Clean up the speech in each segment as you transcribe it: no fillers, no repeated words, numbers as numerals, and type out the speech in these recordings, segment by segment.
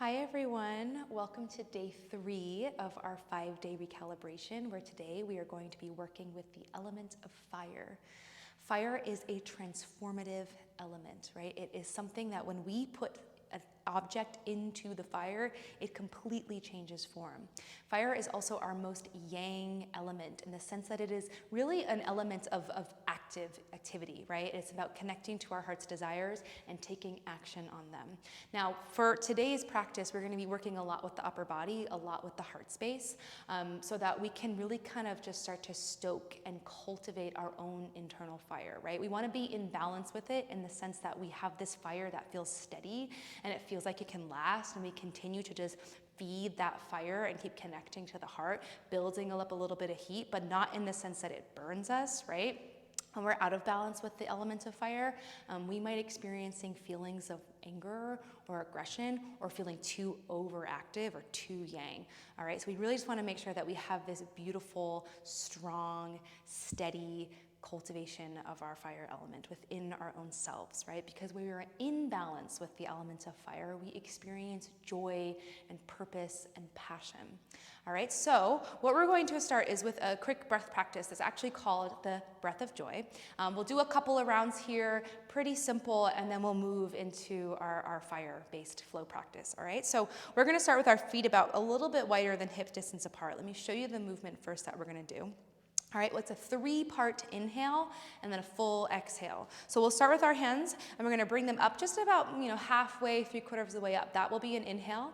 Hi everyone, welcome to day 3 of our 5-day recalibration, where today we are going to be working with the element of fire. Fire is a transformative element, right? It is something that when we put an object into the fire, it completely changes form. Fire is also our most yang element in the sense that it is really an element of activity, right? It's about connecting to our heart's desires and taking action on them. Now, for today's practice, we're going to be working a lot with the upper body, a lot with the heart space, so that we can really kind of just start to stoke and cultivate our own internal fire, right? We want to be in balance with it in the sense that we have this fire that feels steady and it feels like it can last, and we continue to just feed that fire and keep connecting to the heart, building up a little bit of heat, but not in the sense that it burns us, right? When we're out of balance with the element of fire, we might experiencing feelings of anger or aggression, or feeling too overactive or too yang. All right, so we really just want to make sure that we have this beautiful, strong, steady cultivation of our fire element within our own selves, right? Because when we are in balance with the element of fire, we experience joy and purpose and passion. All right, so what we're going to start is with a quick breath practice that's actually called the breath of joy. We'll do a couple of rounds here, pretty simple, and then we'll move into our fire-based flow practice. All right, so we're going to start with our feet about a little bit wider than hip distance apart. Let me show you the movement first that we're going to do. All right, well, it's a 3-part inhale and then a full exhale. So we'll start with our hands, and we're gonna bring them up just about, halfway, 3/4 of the way up. That will be an inhale.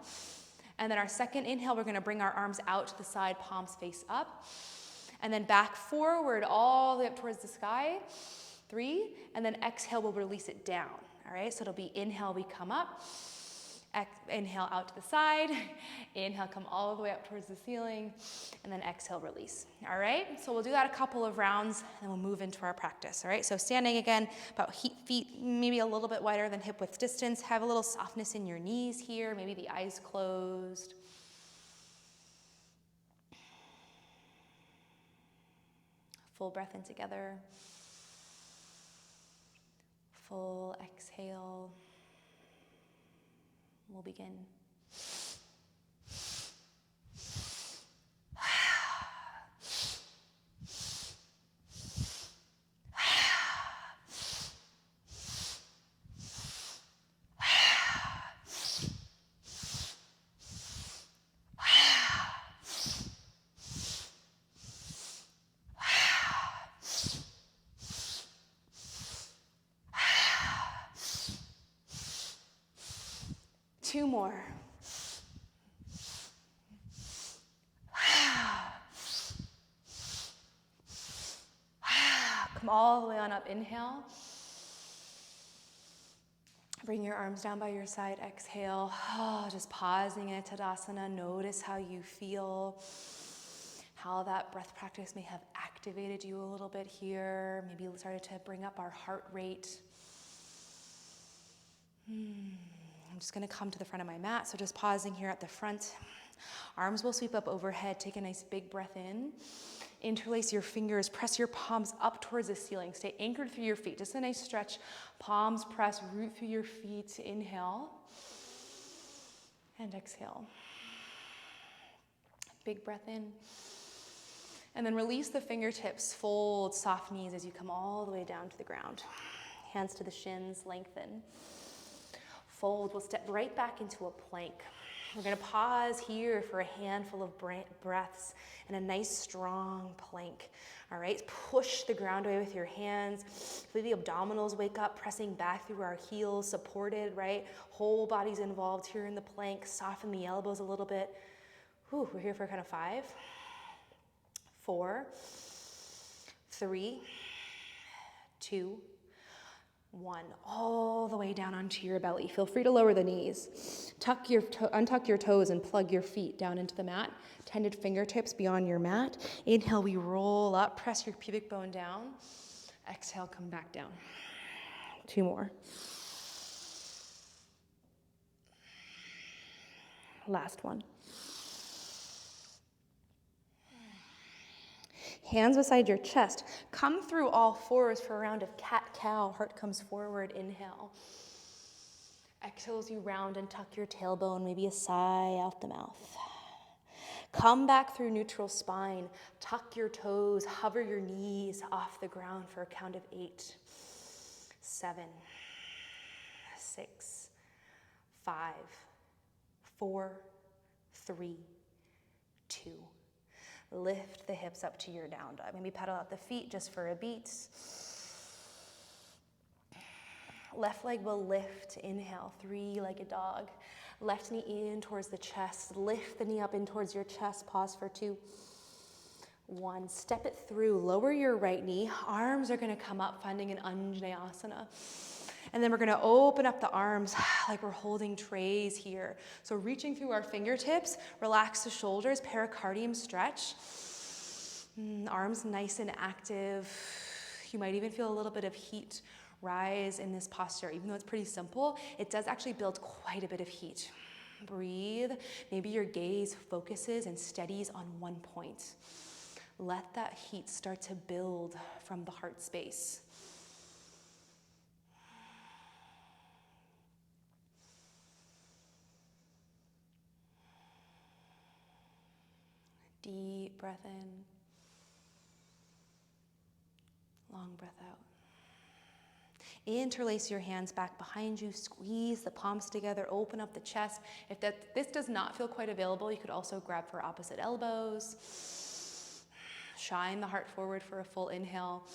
And then our second inhale, we're gonna bring our arms out to the side, palms face up. And then back forward, all the way up towards the sky, 3. And then exhale, we'll release it down. All right, so it'll be inhale, we come up. Inhale out to the side, inhale, come all the way up towards the ceiling, and then exhale, release. All right, so we'll do that a couple of rounds, and we'll move into our practice. All right, so standing again, about feet maybe a little bit wider than hip width distance. Have a little softness in your knees here, maybe the eyes closed. Full breath in together. Full exhale. We'll begin. Two more. Come all the way on up, inhale. Bring your arms down by your side, exhale. Just pausing in Tadasana, notice how you feel, how that breath practice may have activated you a little bit here. Maybe started to bring up our heart rate. I'm just gonna come to the front of my mat, so just pausing here at the front. Arms will sweep up overhead, take a nice big breath in. Interlace your fingers, press your palms up towards the ceiling. Stay anchored through your feet, just a nice stretch. Palms press, root through your feet. Inhale and exhale. Big breath in. And then release the fingertips, fold, soft knees as you come all the way down to the ground. Hands to the shins, lengthen. Fold, we'll step right back into a plank. We're gonna pause here for a handful of breaths and a nice strong plank. All right, push the ground away with your hands. Feel the abdominals wake up, pressing back through our heels, supported, right? Whole body's involved here in the plank. Soften the elbows a little bit. Whew, we're here for kind of 5, 4, 3, 2, 1, all the way down onto your belly. Feel free to lower the knees. Untuck your toes and plug your feet down into the mat. Tended fingertips beyond your mat. Inhale, we roll up, press your pubic bone down. Exhale, come back down. 2 more. Last one. Hands beside your chest. Come through all fours for a round of cat-cow. Heart comes forward, inhale. Exhale as you round and tuck your tailbone, maybe a sigh out the mouth. Come back through neutral spine. Tuck your toes, hover your knees off the ground for a count of 8, 7, 6, 5, 4, 3, 2. Lift the hips up to your down dog. Maybe pedal out the feet just for a beat. Left leg will lift. Inhale, three-legged dog. Left knee in towards the chest. Lift the knee up in towards your chest. Pause for 2, 1. Step it through. Lower your right knee. Arms are going to come up, finding an Anjaneyasana. And then we're going to open up the arms like we're holding trays here. So reaching through our fingertips, relax the shoulders, pericardium stretch. Arms nice and active. You might even feel a little bit of heat rise in this posture. Even though it's pretty simple, it does actually build quite a bit of heat. Breathe. Maybe your gaze focuses and steadies on one point. Let that heat start to build from the heart space. Deep breath in. Long breath out. Interlace your hands back behind you. Squeeze the palms together. Open up the chest. If this does not feel quite available, you could also grab for opposite elbows. Shine the heart forward for a full inhale.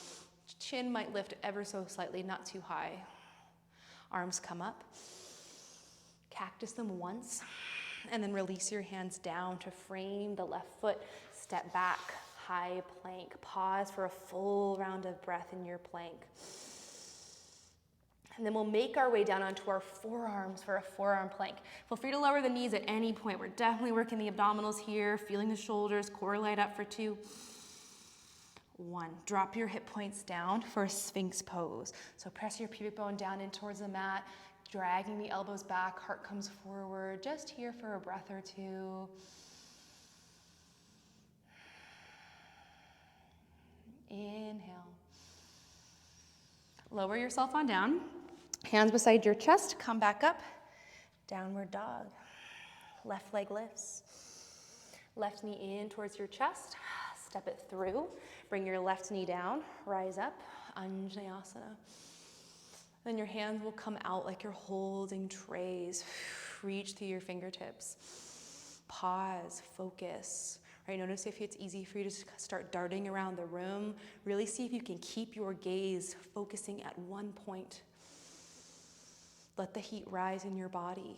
Chin might lift ever so slightly, not too high. Arms come up. Cactus them once. And then release your hands down to frame the left foot. Step back, high plank. Pause for a full round of breath in your plank. And then we'll make our way down onto our forearms for a forearm plank. Feel free to lower the knees at any point. We're definitely working the abdominals here, feeling the shoulders, core light up for 2, 1. Drop your hip points down for a Sphinx pose. So press your pubic bone down in towards the mat. Dragging the elbows back, heart comes forward, just here for a breath or 2. Inhale. Lower yourself on down. Hands beside your chest, come back up. Downward dog. Left leg lifts. Left knee in towards your chest. Step it through. Bring your left knee down. Rise up. Anjaneyasana. Then your hands will come out like you're holding trays. Reach through your fingertips. Pause, focus. Right, notice if it's easy for you to start darting around the room. Really see if you can keep your gaze focusing at one point. Let the heat rise in your body.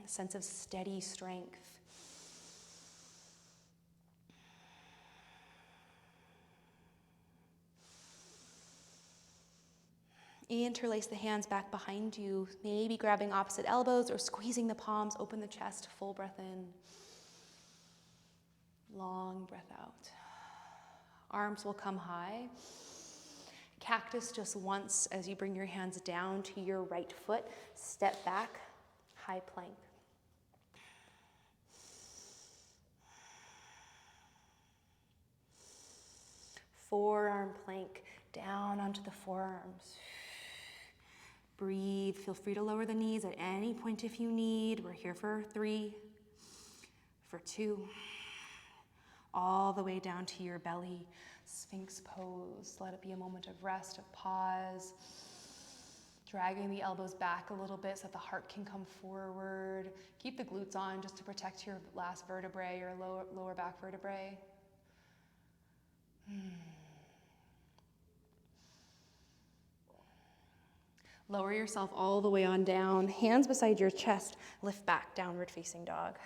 A sense of steady strength. Interlace the hands back behind you, maybe grabbing opposite elbows or squeezing the palms, open the chest, full breath in. Long breath out. Arms will come high. Cactus just once as you bring your hands down to your right foot. Step back, high plank. Forearm plank, down onto the forearms. Breathe. Feel free to lower the knees at any point if you need. We're here for 3, for 2, all the way down to your belly. Sphinx pose. Let it be a moment of rest, of pause. Dragging the elbows back a little bit so that the heart can come forward. Keep the glutes on just to protect your last vertebrae, your lower back vertebrae. Lower yourself all the way on down. Hands beside your chest. Lift back, downward facing dog.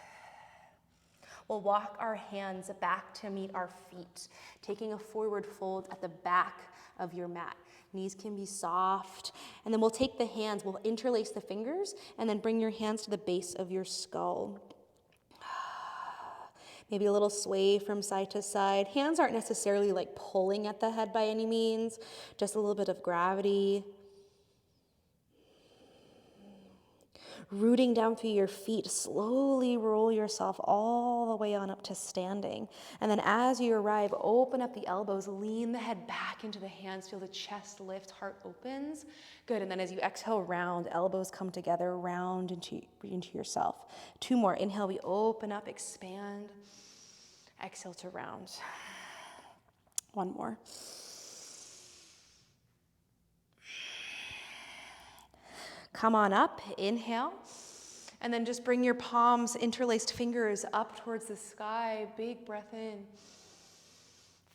We'll walk our hands back to meet our feet, taking a forward fold at the back of your mat. Knees can be soft. And then we'll take the hands, we'll interlace the fingers, and then bring your hands to the base of your skull. Maybe a little sway from side to side. Hands aren't necessarily like pulling at the head by any means, just a little bit of gravity. Rooting down through your feet, slowly roll yourself all the way on up to standing. And then as you arrive, open up the elbows, lean the head back into the hands, feel the chest lift, heart opens. Good, and then as you exhale, round, elbows come together, round into yourself. 2 more, inhale, we open up, expand. Exhale to round. 1 more. Come on up, inhale, and then just bring your palms, interlaced fingers up towards the sky. Big breath in.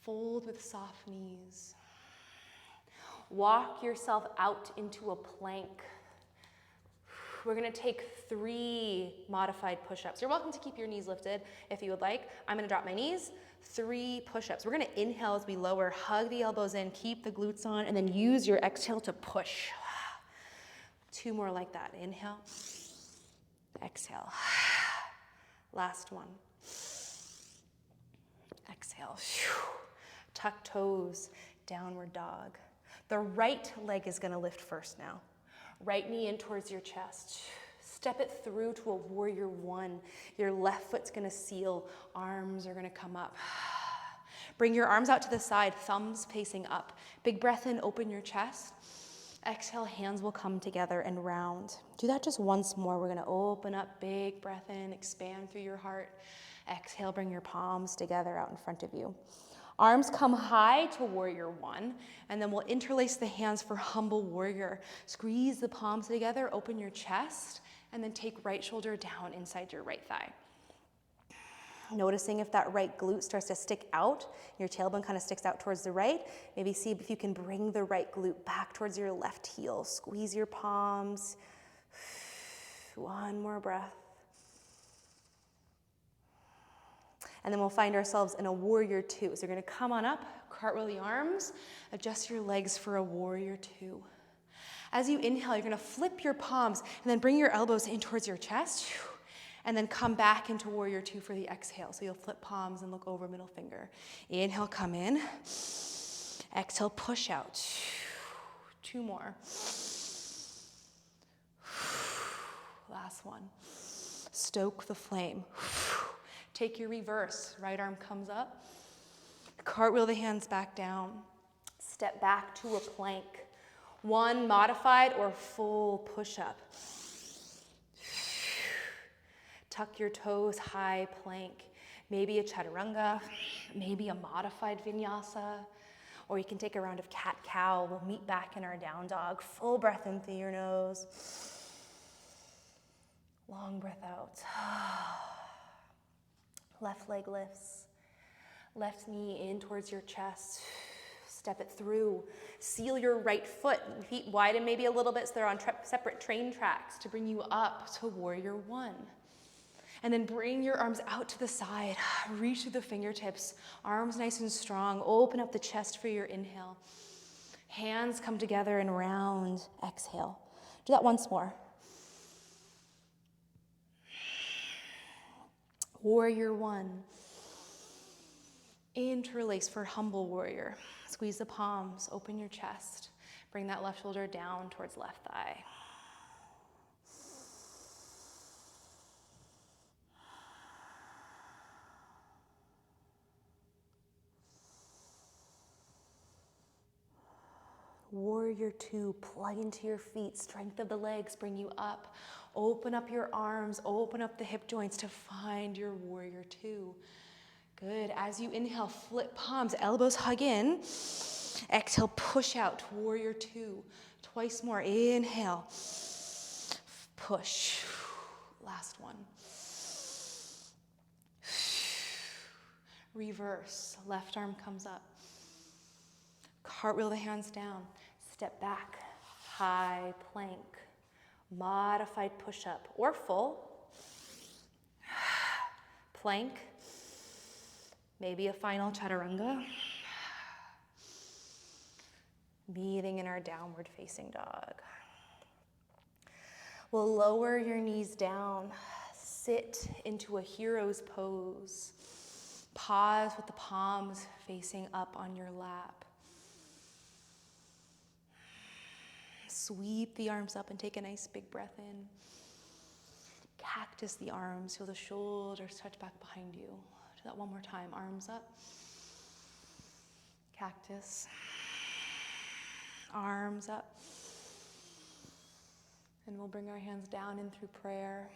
Fold with soft knees. Walk yourself out into a plank. We're gonna take 3 modified push-ups. You're welcome to keep your knees lifted if you would like. I'm gonna drop my knees, 3 push-ups. We're gonna inhale as we lower, hug the elbows in, keep the glutes on, and then use your exhale to push. 2 more like that. Inhale, exhale. Last one. Exhale. Tuck toes, downward dog. The right leg is gonna lift first now. Right knee in towards your chest. Step it through to a warrior 1. Your left foot's gonna seal, arms are gonna come up. Bring your arms out to the side, thumbs facing up. Big breath in, open your chest. Exhale, hands will come together and round. Do that just once more. We're gonna open up, big breath in, expand through your heart. Exhale, bring your palms together out in front of you. Arms come high to warrior 1, and then we'll interlace the hands for humble warrior. Squeeze the palms together, open your chest, and then take right shoulder down inside your right thigh. Noticing if that right glute starts to stick out, your tailbone kind of sticks out towards the right. Maybe see if you can bring the right glute back towards your left heel. Squeeze your palms. 1 more breath. And then we'll find ourselves in a warrior 2. So you're gonna come on up, cartwheel the arms, adjust your legs for a warrior 2. As you inhale, you're gonna flip your palms and then bring your elbows in towards your chest. And then come back into warrior 2 for the exhale. So you'll flip palms and look over middle finger. Inhale, come in. Exhale, push out. 2 more. Last one. Stoke the flame. Take your reverse. Right arm comes up. Cartwheel the hands back down. Step back to a plank. 1 modified or full push-up. Tuck your toes, high plank. Maybe a chaturanga, maybe a modified vinyasa, or you can take a round of cat-cow. We'll meet back in our down dog. Full breath in through your nose. Long breath out. Left leg lifts. Left knee in towards your chest. Step it through. Seal your right foot. Feet widen maybe a little bit so they're on separate train tracks to bring you up to warrior 1. And then bring your arms out to the side. Reach through the fingertips. Arms nice and strong. Open up the chest for your inhale. Hands come together and round. Exhale. Do that once more. Warrior 1. Interlace for humble warrior. Squeeze the palms. Open your chest. Bring that left shoulder down towards left thigh. Warrior 2, plug into your feet. Strength of the legs bring you up. Open up your arms, open up the hip joints to find your warrior 2. Good. As you inhale, flip palms, elbows hug in. Exhale, push out, warrior 2. Twice more. Inhale, push. Last one. Reverse. Left arm comes up. Cartwheel the hands down. Step back. High plank. Modified push-up or full. Plank. Maybe a final chaturanga. Meeting in our downward facing dog. We'll lower your knees down. Sit into a hero's pose. Pause with the palms facing up on your lap. Sweep the arms up and take a nice big breath in. practice the arms. Feel the shoulders touch back behind you. Do that one more time. Arms up. Cactus. Arms up. And we'll bring our hands down in through prayer.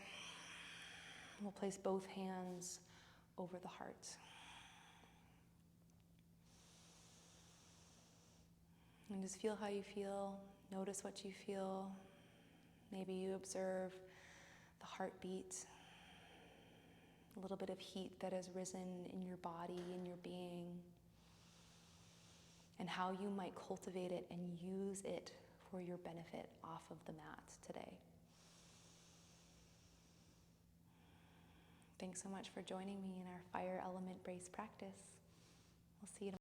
We'll place both hands over the heart. And just feel how you feel. Notice what you feel. Maybe you observe the heartbeat, a little bit of heat that has risen in your body, in your being, and how you might cultivate it and use it for your benefit off of the mat today. Thanks so much for joining me in our fire element brace practice. We'll see you tomorrow.